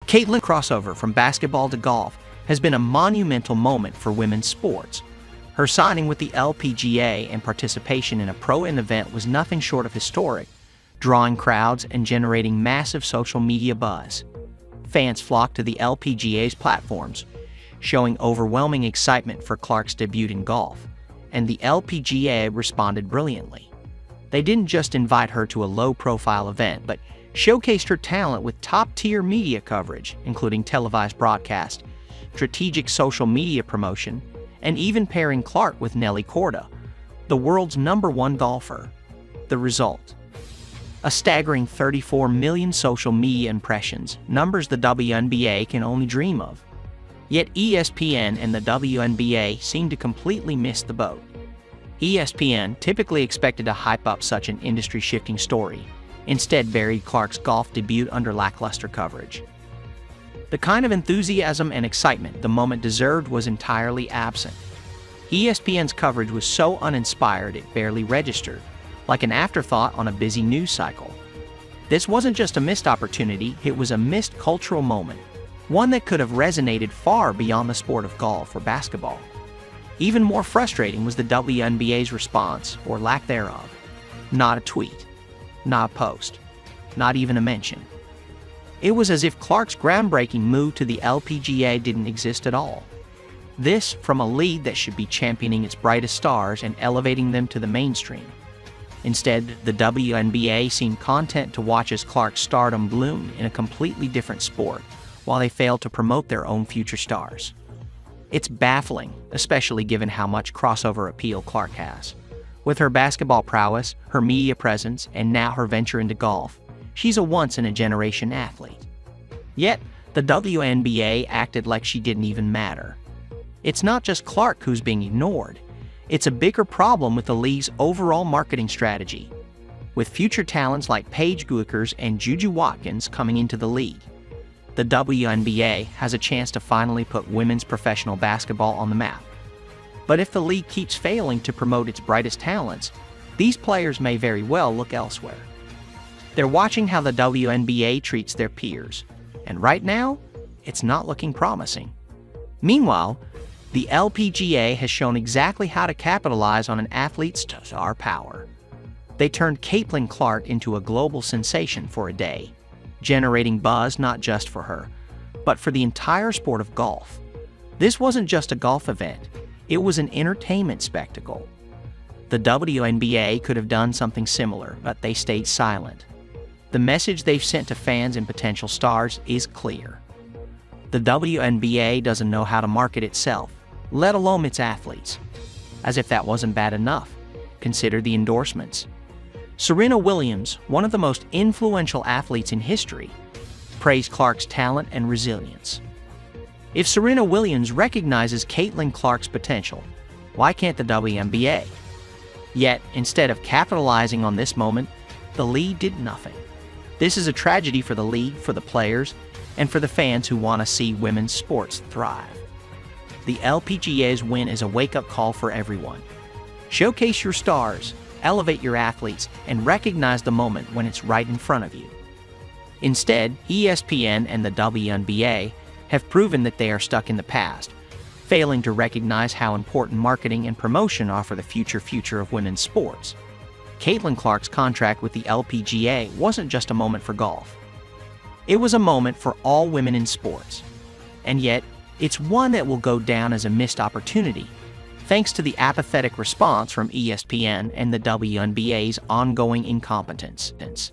Caitlin's crossover from basketball to golf has been a monumental moment for women's sports. Her signing with the LPGA and participation in a pro-am event was nothing short of historic, drawing crowds and generating massive social media buzz. Fans flocked to the LPGA's platforms, showing overwhelming excitement for Clark's debut in golf, and the LPGA responded brilliantly. They didn't just invite her to a low-profile event, but showcased her talent with top-tier media coverage, including televised broadcast, strategic social media promotion, and even pairing Clark with Nelly Korda, the world's #1 golfer. The result? A staggering 34 million social media impressions, numbers the WNBA can only dream of. Yet ESPN and the WNBA seem to completely miss the boat. ESPN, typically expected to hype up such an industry-shifting story, instead buried Clark's golf debut under lackluster coverage. The kind of enthusiasm and excitement the moment deserved was entirely absent. ESPN's coverage was so uninspired it barely registered, like an afterthought on a busy news cycle. This wasn't just a missed opportunity, it was a missed cultural moment, one that could have resonated far beyond the sport of golf or basketball. Even more frustrating was the WNBA's response, or lack thereof. Not a tweet, not a post, not even a mention. It was as if Clark's groundbreaking move to the LPGA didn't exist at all. This from a league that should be championing its brightest stars and elevating them to the mainstream. Instead, the WNBA seemed content to watch as Clark's stardom bloomed in a completely different sport, while they failed to promote their own future stars. It's baffling, especially given how much crossover appeal Clark has. With her basketball prowess, her media presence, and now her venture into golf, she's a once-in-a-generation athlete. Yet, the WNBA acted like she didn't even matter. It's not just Clark who's being ignored. It's a bigger problem with the league's overall marketing strategy. With future talents like Paige Bueckers and Juju Watkins coming into the league, the WNBA has a chance to finally put women's professional basketball on the map. But if the league keeps failing to promote its brightest talents, these players may very well look elsewhere. They're watching how the WNBA treats their peers, and right now, it's not looking promising. Meanwhile, the LPGA has shown exactly how to capitalize on an athlete's star power. They turned Caitlin Clark into a global sensation for a day, generating buzz not just for her, but for the entire sport of golf. This wasn't just a golf event, it was an entertainment spectacle. The WNBA could have done something similar, but they stayed silent. The message they've sent to fans and potential stars is clear. The WNBA doesn't know how to market itself, let alone its athletes. As if that wasn't bad enough, consider the endorsements. Serena Williams, one of the most influential athletes in history, praised Clark's talent and resilience. If Serena Williams recognizes Caitlin Clark's potential, why can't the WNBA? Yet, instead of capitalizing on this moment, the league did nothing. This is a tragedy for the league, for the players, and for the fans who want to see women's sports thrive. The LPGA's win is a wake-up call for everyone. Showcase your stars, elevate your athletes, and recognize the moment when it's right in front of you. Instead, ESPN and the WNBA have proven that they are stuck in the past, failing to recognize how important marketing and promotion are for the future of women's sports. Caitlin Clark's contract with the LPGA wasn't just a moment for golf. It was a moment for all women in sports. And yet, it's one that will go down as a missed opportunity, thanks to the apathetic response from ESPN and the WNBA's ongoing incompetence.